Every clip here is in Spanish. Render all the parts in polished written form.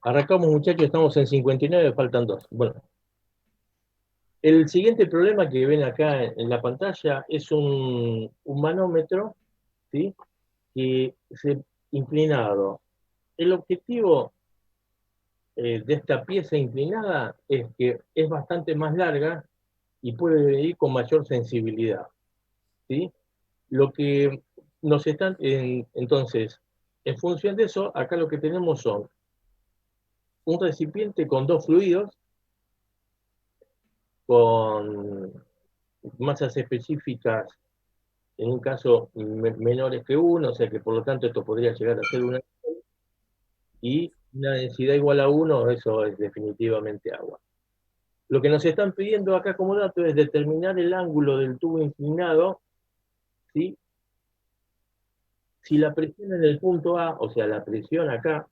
Arrancamos, muchachos, estamos en 59, faltan dos. Bueno, el siguiente problema que ven acá en la pantalla es un manómetro, ¿sí? Que se inclinado. El objetivo de esta pieza inclinada es que es bastante más larga y puede medir con mayor sensibilidad, ¿sí? Lo que nos están, entonces, en función de eso, acá lo que tenemos son un recipiente con dos fluidos, con masas específicas, en un caso menores que uno, o sea que por lo tanto esto podría llegar a ser una, y una densidad igual a uno, eso es definitivamente agua. Lo que nos están pidiendo acá como dato es determinar el ángulo del tubo inclinado, ¿sí? Si la presión en el punto A, o sea, la presión acá,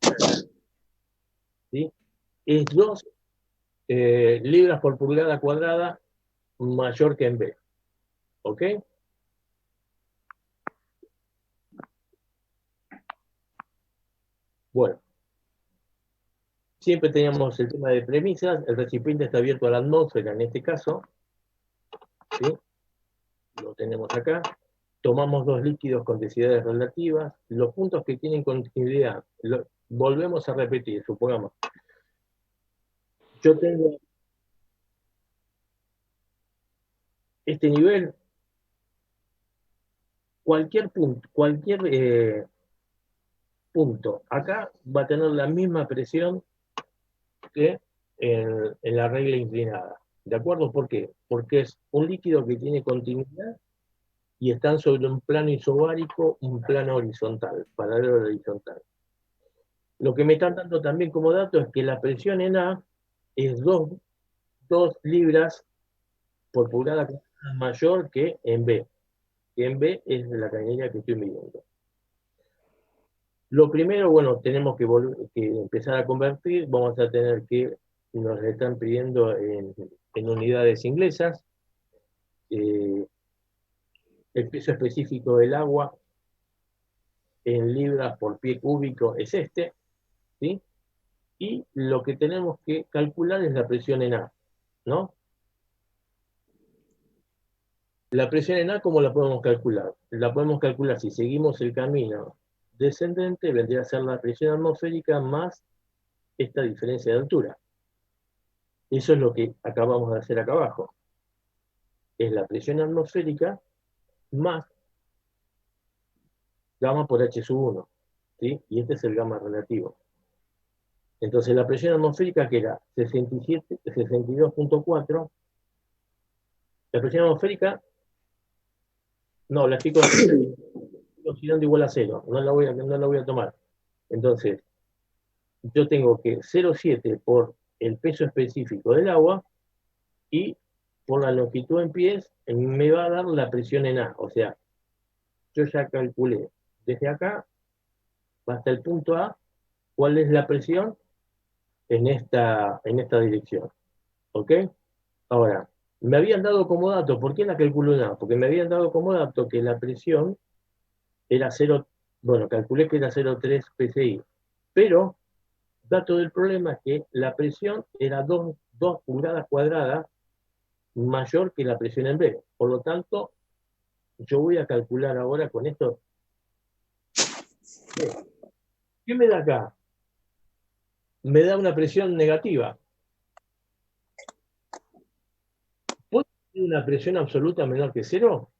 ¿sí? Es 2 libras por pulgada cuadrada mayor que en B, ¿ok? Bueno, siempre teníamos el tema de premisas, el recipiente está abierto a la atmósfera en este caso, ¿sí? Lo tenemos acá. Tomamos dos líquidos con densidades relativas. Los puntos que tienen continuidad, volvemos a repetir, supongamos. Yo tengo este nivel, cualquier punto, acá va a tener la misma presión que en la regla inclinada. ¿De acuerdo? ¿Por qué? Porque es un líquido que tiene continuidad y están sobre un plano isobárico, un plano horizontal, paralelo al horizontal. Lo que me están dando también como dato es que la presión en A es 2 libras por pulgada mayor que en B, que en B es la cañería que estoy midiendo. Lo primero, bueno, tenemos que empezar a convertir, vamos a tener que, nos están pidiendo en unidades inglesas, eh, el peso específico del agua en libras por pie cúbico es este, ¿sí? Y lo que tenemos que calcular es la presión en A, ¿no? La presión en A, ¿cómo la podemos calcular? La podemos calcular si seguimos el camino descendente, vendría a ser la presión atmosférica más esta diferencia de altura. Eso es lo que acabamos de hacer acá abajo. Es la presión atmosférica más gamma por H sub 1, ¿sí? Y este es el gamma relativo. Entonces la presión atmosférica que era 62.4, la presión atmosférica, no, la estoy considerando igual a cero, no la voy a tomar. Entonces, yo tengo que 0,7 por el peso específico del agua y por la longitud en pies me va a dar la presión en A. O sea, yo ya calculé desde acá hasta el punto A cuál es la presión en esta dirección. ¿Ok? Ahora, me habían dado como dato, ¿por qué la calculo en A? Porque me habían dado como dato que la presión era 0, bueno, calculé que era 0,3 PSI, pero dato del problema es que la presión era 2 pulgadas cuadradas mayor que la presión en B. Por lo tanto, yo voy a calcular ahora con esto. ¿Qué me da acá? Me da una presión negativa. ¿Puedo tener una presión absoluta menor que cero?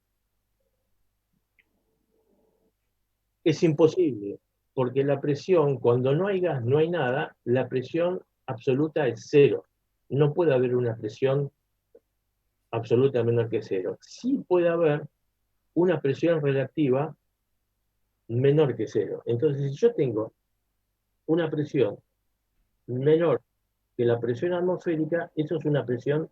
Es imposible, porque la presión, cuando no hay gas, no hay nada, la presión absoluta es cero. No puede haber una presión absoluta menor que cero. Sí puede haber una presión relativa menor que cero. Entonces, si yo tengo una presión menor que la presión atmosférica, eso es una presión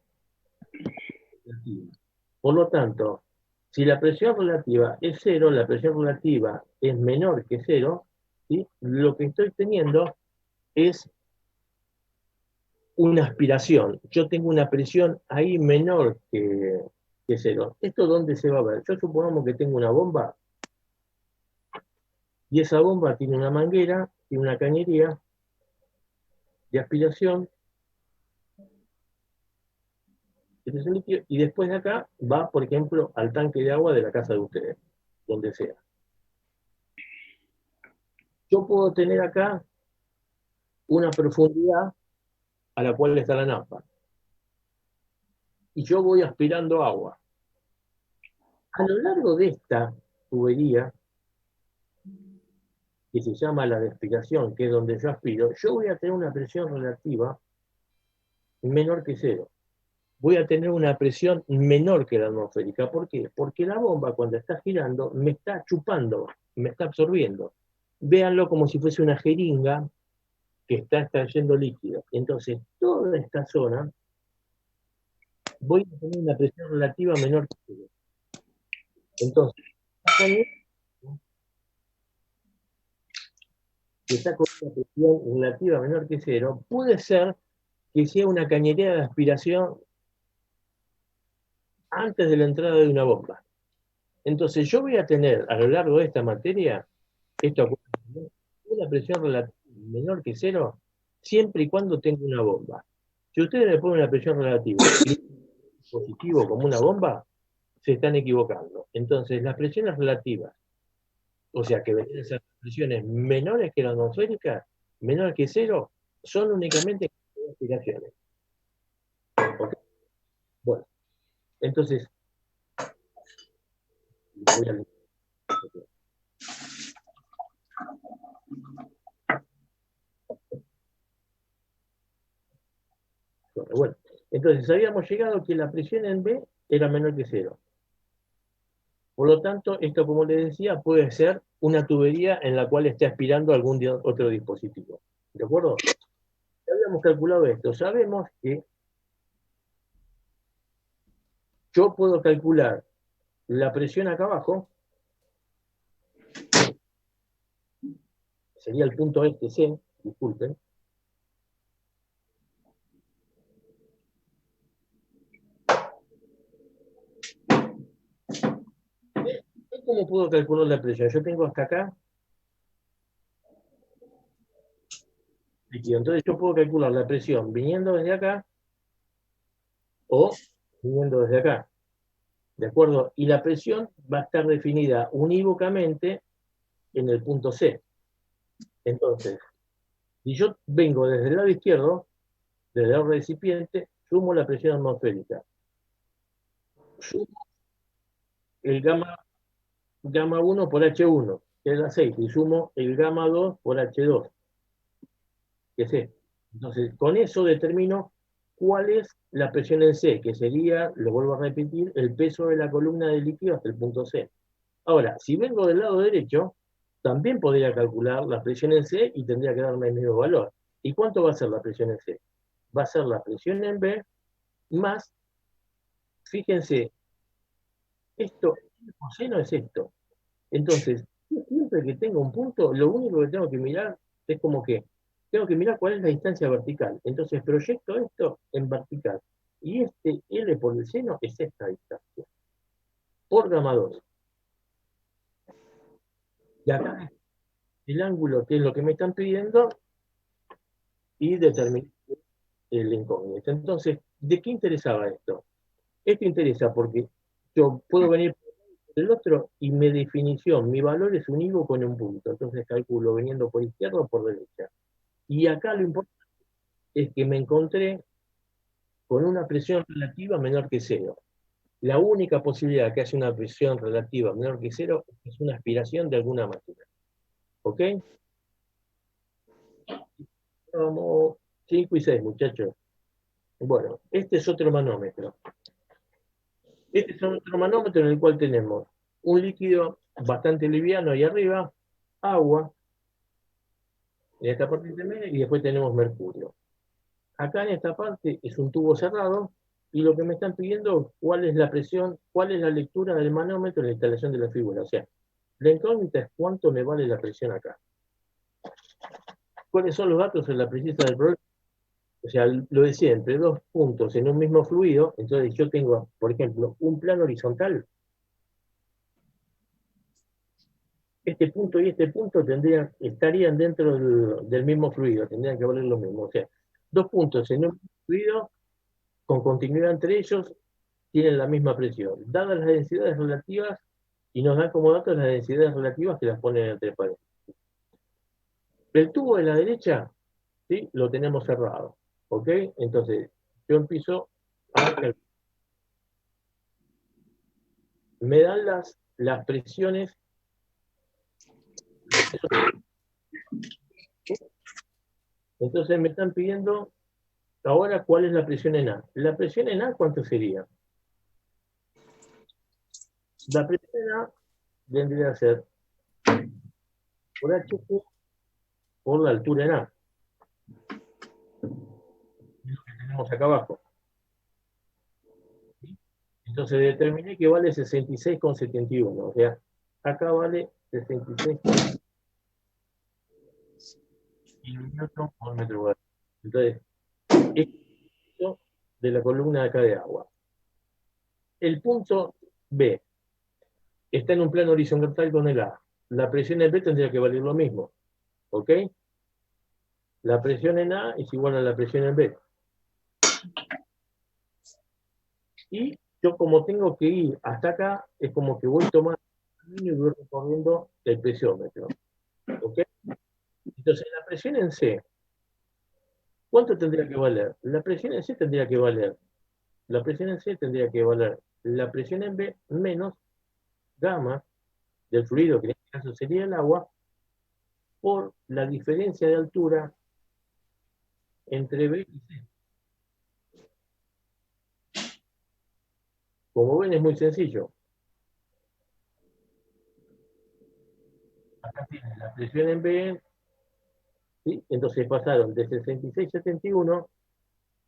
relativa. Por lo tanto, si la presión relativa es cero, la presión relativa es menor que cero, ¿sí? Lo que estoy teniendo es una aspiración. Yo tengo una presión ahí menor que cero. ¿Esto dónde se va a ver? Yo supongamos que tengo una bomba y esa bomba tiene una manguera, tiene una cañería, de aspiración, este es el líquido, y después de acá va, por ejemplo, al tanque de agua de la casa de ustedes, donde sea. Yo puedo tener acá una profundidad a la cual está la napa, y yo voy aspirando agua. A lo largo de esta tubería, que se llama la de aspiración, que es donde yo aspiro, yo voy a tener una presión relativa menor que cero. Voy a tener una presión menor que la atmosférica. ¿Por qué? Porque la bomba cuando está girando me está chupando, me está absorbiendo. Véanlo como si fuese una jeringa que está extrayendo líquido. Entonces, toda esta zona voy a tener una presión relativa menor que cero. Entonces, que está con una presión relativa menor que cero, puede ser que sea una cañería de aspiración antes de la entrada de una bomba. Entonces yo voy a tener a lo largo de esta materia, esto, una presión relativa menor que cero, siempre y cuando tenga una bomba. Si ustedes le ponen una presión relativa y positivo como una bomba, se están equivocando. Entonces las presiones relativas, o sea que deberían ser presiones menores que la atmosférica, menores que cero, son únicamente aspiraciones. ¿Okay? Bueno, entonces, voy a... Bueno, entonces habíamos llegado que la presión en B era menor que cero. Por lo tanto, esto, como les decía, puede ser una tubería en la cual esté aspirando algún otro dispositivo. ¿De acuerdo? Ya habíamos calculado esto. Sabemos que yo puedo calcular la presión acá abajo, sería el punto este C, disculpen. ¿Cómo puedo calcular la presión? Yo tengo hasta acá líquido. Entonces yo puedo calcular la presión viniendo desde acá o viniendo desde acá. ¿De acuerdo? Y la presión va a estar definida unívocamente en el punto C. Entonces, si yo vengo desde el lado izquierdo, desde el recipiente, sumo la presión atmosférica. Sumo el gamma 1 por H1, que es el aceite, y sumo el gamma 2 por H2, que es esto. Entonces, con eso determino cuál es la presión en C, que sería, lo vuelvo a repetir, el peso de la columna de líquido hasta el punto C. Ahora, si vengo del lado derecho, también podría calcular la presión en C y tendría que darme el mismo valor. ¿Y cuánto va a ser la presión en C? Va a ser la presión en B más, fíjense, esto, el coseno es esto. Entonces, siempre que tenga un punto, lo único que tengo que mirar es como que tengo que mirar cuál es la distancia vertical. Entonces, proyecto esto en vertical. Y este L por el seno es esta distancia, por gamma 2. Y acá el ángulo, que es lo que me están pidiendo, y determinar el incógnito. Entonces, ¿de qué interesaba esto? Esto interesa porque yo puedo venir por el otro y mi definición, mi valor es unívoco en un punto. Entonces calculo viniendo por izquierda o por derecha. Y acá lo importante es que me encontré con una presión relativa menor que cero. La única posibilidad que haya una presión relativa menor que cero es una aspiración de alguna máquina. ¿Ok? Vamos 5 y 6, muchachos. Bueno, este es otro manómetro. Este es otro manómetro en el cual tenemos un líquido bastante liviano ahí arriba, agua, en esta parte intermedia, y después tenemos mercurio. Acá en esta parte es un tubo cerrado, y lo que me están pidiendo cuál es la presión, cuál es la lectura del manómetro en la instalación de la figura. O sea, la incógnita es cuánto me vale la presión acá. ¿Cuáles son los datos en la precisa del problema? O sea, lo decía, entre dos puntos en un mismo fluido, entonces yo tengo, por ejemplo, un plano horizontal. Este punto y este punto estarían dentro del mismo fluido, tendrían que valer lo mismo. O sea, Dos puntos en un fluido con continuidad entre ellos tienen la misma presión, dadas las densidades relativas, y nos dan como datos las densidades relativas que las ponen entre paréntesis. El tubo de la derecha, ¿sí? Lo tenemos cerrado, ¿ok? Entonces, yo empiezo a calcular. Me dan las presiones, entonces me están pidiendo ahora cuál es la presión en A. La presión en A, ¿cuánto sería? La presión en A vendría a ser por HQ por la altura en A, es lo que tenemos acá abajo. Entonces determiné que vale 66,71, o sea, acá vale 66 kilonewton por metro cuadrado. Entonces, esto de la columna de acá de agua. El punto B está en un plano horizontal con el A. La presión en B tendría que valer lo mismo, ¿ok? La presión en A es igual a la presión en B. Y yo como tengo que ir hasta acá, es como que voy tomando el camino y voy recorriendo el presiómetro, ¿ok? Entonces la presión en C, ¿cuánto tendría que valer? La presión en C tendría que valer, la presión en C tendría que valer la presión en B menos gamma del fluido, que en este caso sería el agua, por la diferencia de altura entre B y C. Como ven, es muy sencillo. Acá tienen la presión en B, ¿sí? Entonces pasaron de 66 a 71.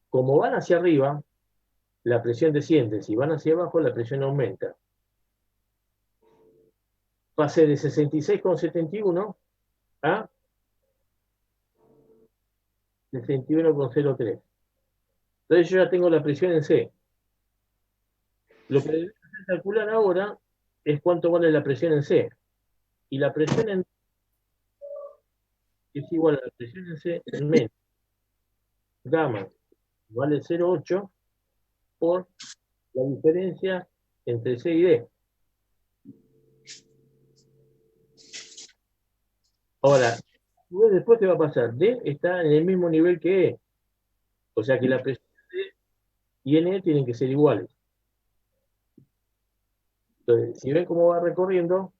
Como van hacia arriba, la presión desciende. Si van hacia abajo, la presión aumenta. Pasé de 66,71 a 61,03. Entonces yo ya tengo la presión en C. Lo que debemos calcular ahora es cuánto vale la presión en C. Y la presión en es igual a la presión en C en menos gamma vale 0,8 por la diferencia entre C y D. Ahora, después, ¿qué va a pasar? D está en el mismo nivel que E. O sea que la presión D y en E tienen que ser iguales. Entonces, si ven cómo va recorriendo,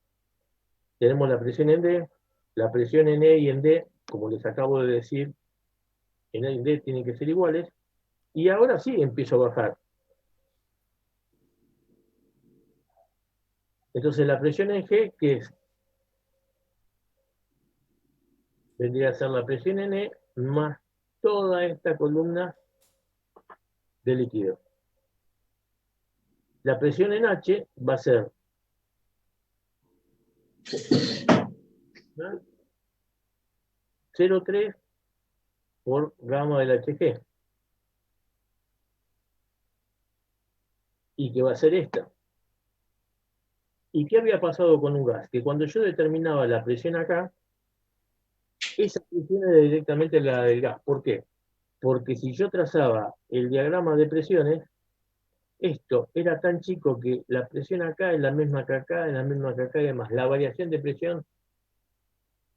tenemos la presión en D, la presión en E y en D, como les acabo de decir, en E y en D tienen que ser iguales, y ahora sí empiezo a bajar. Entonces la presión en G, que es, vendría a ser la presión en E más toda esta columna de líquido. La presión en H va a ser, ¿no?, 0,3 por gamma del HG. Y que va a ser esta. ¿Y qué había pasado con un gas? Que cuando yo determinaba la presión acá, esa presión era directamente la del gas. ¿Por qué? Porque si yo trazaba el diagrama de presiones, esto era tan chico que la presión acá es la misma que acá, es la misma que acá y demás. La variación de presión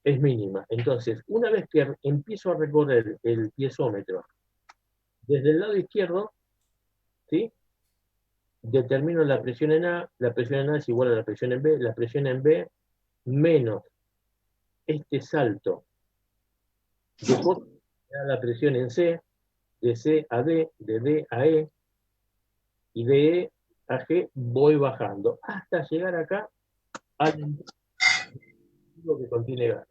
es mínima. Entonces, una vez que empiezo a recorrer el piezómetro desde el lado izquierdo, ¿sí?, determino la presión en A, la presión en A es igual a la presión en B, la presión en B menos este salto de la presión en C, de C a D, de D a E, y de E a G voy bajando hasta llegar acá al líquido que contiene gas.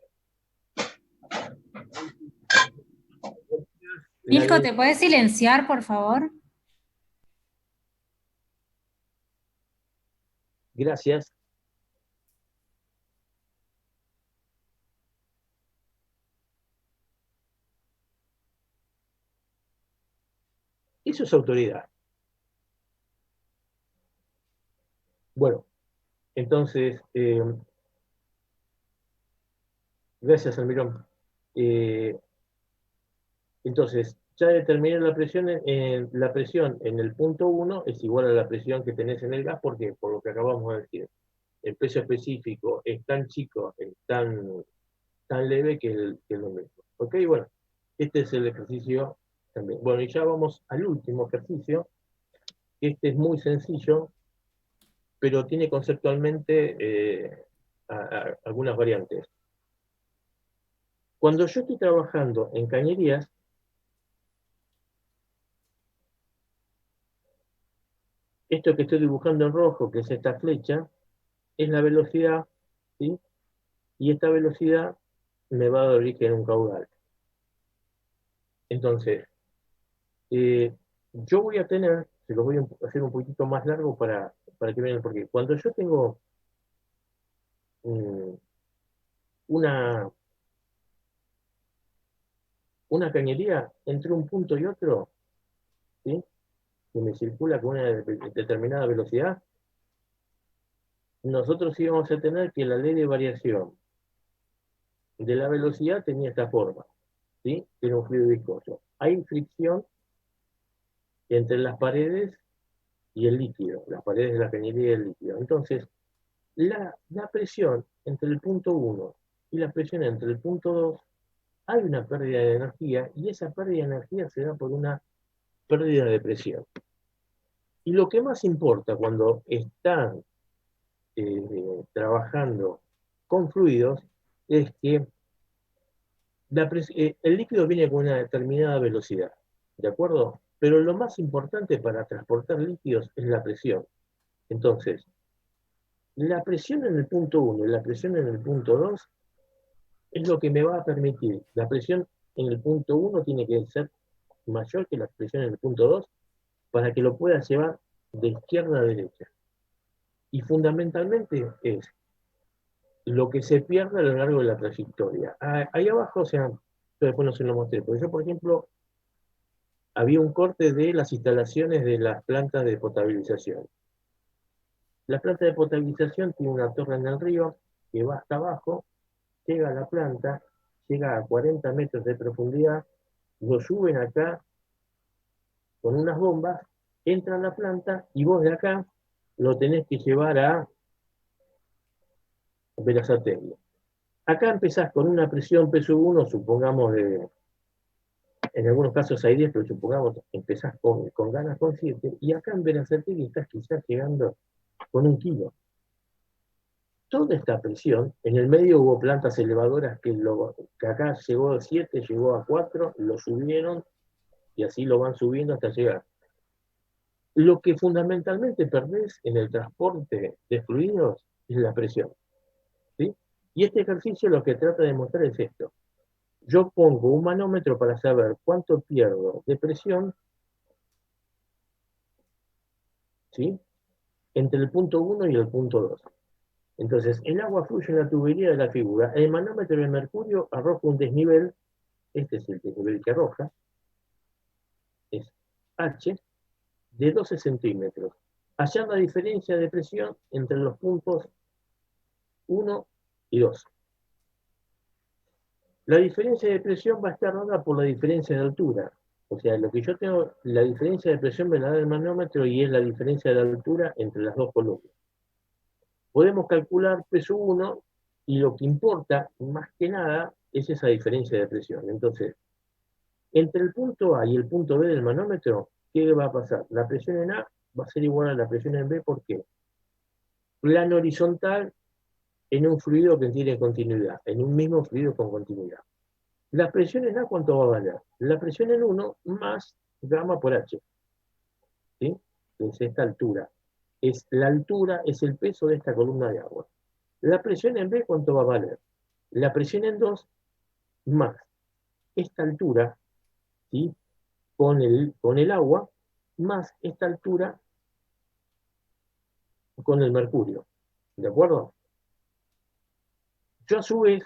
Milko, ¿te puedes silenciar, por favor? Gracias. Eso es autoridad. Bueno, entonces, gracias, Almirón. Entonces, ya determiné la presión en el punto 1 es igual a la presión que tenés en el gas, porque por lo que acabamos de decir, el peso específico es tan chico, es tan leve que es lo mismo. ¿Ok? Bueno, este es el ejercicio también. Bueno, y ya vamos al último ejercicio. Este es muy sencillo, pero tiene conceptualmente algunas variantes. Cuando yo estoy trabajando en cañerías, esto que estoy dibujando en rojo, que es esta flecha, es la velocidad, ¿sí? Y esta velocidad me va a dar origen a un caudal. Entonces, yo voy a tener, se los voy a hacer un poquito más largo para que vean por qué. Cuando yo tengo mm, una, una cañería entre un punto y otro, ¿sí? Que me circula con una determinada velocidad, nosotros íbamos a tener que la ley de variación de la velocidad tenía esta forma, ¿sí? Era un fluido viscoso. Hay fricción entre las paredes y el líquido, las paredes de la cañería y el líquido. Entonces, la presión entre el punto 1 y la presión entre el punto 2, hay una pérdida de energía y esa pérdida de energía se da por una pérdida de presión. Y lo que más importa cuando están trabajando con fluidos es que el líquido viene con una determinada velocidad, ¿de acuerdo? Pero lo más importante para transportar líquidos es la presión. Entonces, la presión en el punto 1 y la presión en el punto 2 es lo que me va a permitir. La presión en el punto 1 tiene que ser mayor que la presión en el punto 2 para que lo pueda llevar de izquierda a derecha. Y fundamentalmente es lo que se pierde a lo largo de la trayectoria. Ahí abajo, o sea, yo después no se lo mostré, porque yo, por ejemplo, había un corte de las instalaciones de las plantas de potabilización. La planta de potabilización tiene una torre en el río que va hasta abajo, llega a la planta, llega a 40 metros de profundidad, lo suben acá con unas bombas, entra a la planta y vos de acá lo tenés que llevar a Berazategui. Acá empezás con una presión peso 1, supongamos en algunos casos hay 10, pero supongamos empezás con ganas con 7, y acá en Berazategui estás quizás llegando con 1 kilo. Toda esta presión, en el medio hubo plantas elevadoras que acá llegó a 7, llegó a 4, lo subieron y así lo van subiendo hasta llegar. Lo que fundamentalmente perdés en el transporte de fluidos es la presión, ¿sí? Y este ejercicio lo que trata de mostrar es esto. Yo pongo un manómetro para saber cuánto pierdo de presión, ¿sí? Entre el punto 1 y el punto 2. Entonces, el agua fluye en la tubería de la figura. El manómetro de mercurio arroja un desnivel, este es el desnivel que arroja, es H, de 12 centímetros. Hallar la diferencia de presión entre los puntos 1 y 2. La diferencia de presión va a estar dada por la diferencia de altura. O sea, lo que yo tengo, la diferencia de presión me la da el manómetro y es la diferencia de altura entre las dos columnas. Podemos calcular peso 1 y lo que importa, más que nada, es esa diferencia de presión. Entonces, entre el punto A y el punto B del manómetro, ¿qué va a pasar? La presión en A va a ser igual a la presión en B, ¿por qué? Plano horizontal en un fluido que tiene continuidad, en un mismo fluido con continuidad. La presión en A, ¿cuánto va a valer? La presión en 1 más gamma por H, ¿sí? Es esta altura. La altura es el peso de esta columna de agua. La presión en B, ¿cuánto va a valer? La presión en 2 más esta altura, ¿sí? Con el agua, más esta altura con el mercurio. ¿De acuerdo? Yo a su vez,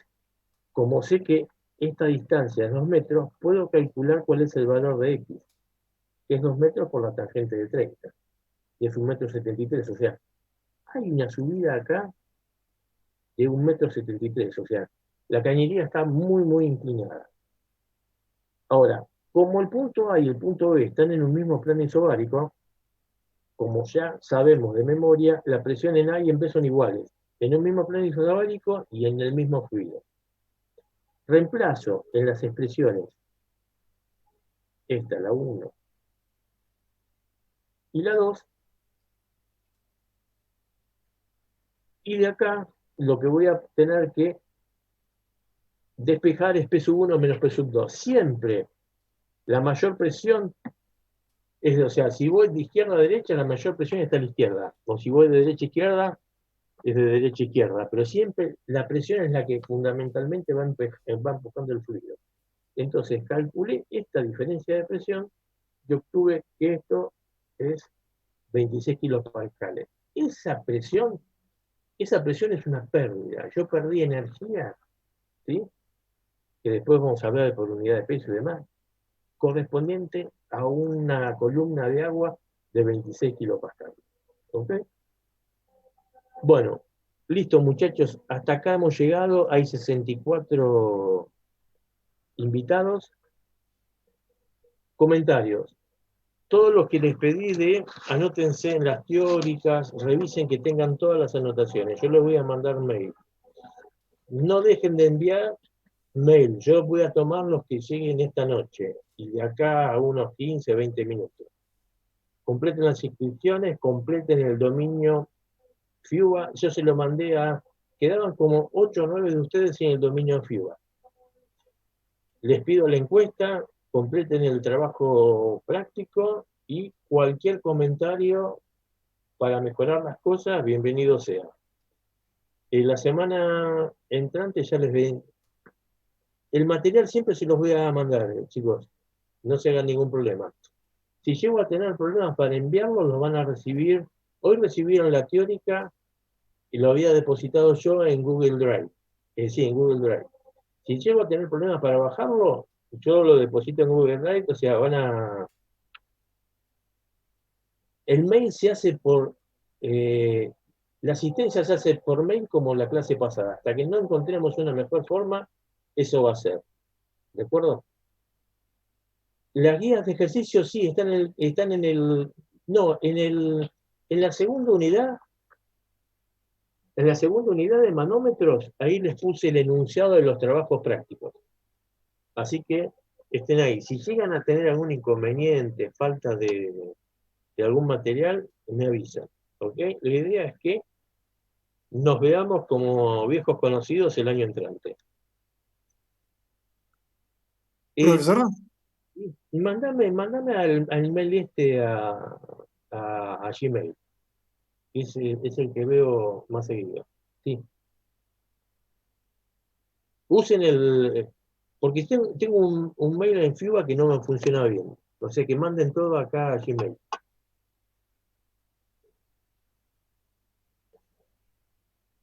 como sé que esta distancia es 2 metros, puedo calcular cuál es el valor de X, que es 2 metros por la tangente de 30, que es 1,73 m. O sea, hay una subida acá de 1,73 m. O sea, la cañería está muy, muy inclinada. Ahora, Como el punto A y el punto B están en un mismo plano isobárico, como ya sabemos de memoria, la presión en A y en B son iguales, en un mismo plano isobárico y en el mismo fluido. Reemplazo en las expresiones, esta, la 1 y la 2, y de acá lo que voy a tener que despejar es P sub 1 menos P sub 2. Siempre la mayor presión es, o sea, si voy de izquierda a derecha, la mayor presión está a la izquierda. O si voy de derecha a izquierda, es de derecha a izquierda. Pero siempre la presión es la que fundamentalmente va empujando el fluido. Entonces calculé esta diferencia de presión y obtuve que esto es 26 kilopascales. Esa presión es una pérdida. Yo perdí energía, ¿sí? Que después vamos a hablar por unidad de peso y demás, correspondiente a una columna de agua de 26 kilopascales. ¿Ok? Bueno, listo muchachos, hasta acá hemos llegado, hay 64 invitados. Comentarios. Todos los que les pedí de anótense en las teóricas, revisen que tengan todas las anotaciones. Yo les voy a mandar mail. No dejen de enviar mail. Yo voy a tomar los que lleguen esta noche y de acá a unos 15, 20 minutos. Completen las inscripciones, completen el dominio FIUBA. Yo se lo mandé a... Quedaban como 8 o 9 de ustedes en el dominio FIUBA. Les pido la encuesta, completen el trabajo práctico y cualquier comentario para mejorar las cosas, bienvenido sea. En la semana entrante ya les ven. El material siempre se los voy a mandar, chicos. No se hagan ningún problema. Si llego a tener problemas para enviarlo, lo van a recibir. Hoy recibieron la teórica y lo había depositado yo en Google Drive. Sí, en Google Drive. Si llego a tener problemas para bajarlo, yo lo deposito en Google Drive, o sea, el mail se hace por... la asistencia se hace por mail como la clase pasada. Hasta que no encontremos una mejor forma, eso va a ser. ¿De acuerdo? Las guías de ejercicio sí, están en el... No, en la segunda unidad. En la segunda unidad de manómetros, ahí les puse el enunciado de los trabajos prácticos. Así que estén ahí. Si llegan a tener algún inconveniente, falta de algún material, me avisan. ¿Ok? La idea es que nos veamos como viejos conocidos el año entrante. Profesor, Mándame al mail este a Gmail. Es el que veo más seguido. Sí. Usen porque tengo un mail en FIBA que no me funciona bien. O sea que manden todo acá a Gmail.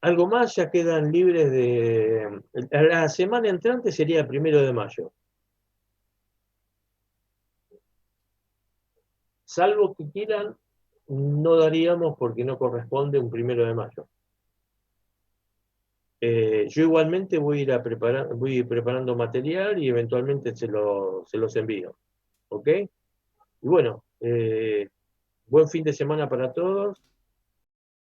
Algo más, ya quedan libres de... La semana entrante sería el 1 de mayo. Salvo que quieran, no daríamos porque no corresponde un 1 de mayo. Yo igualmente voy a ir preparando material y eventualmente se los envío. ¿Ok? Y bueno, buen fin de semana para todos.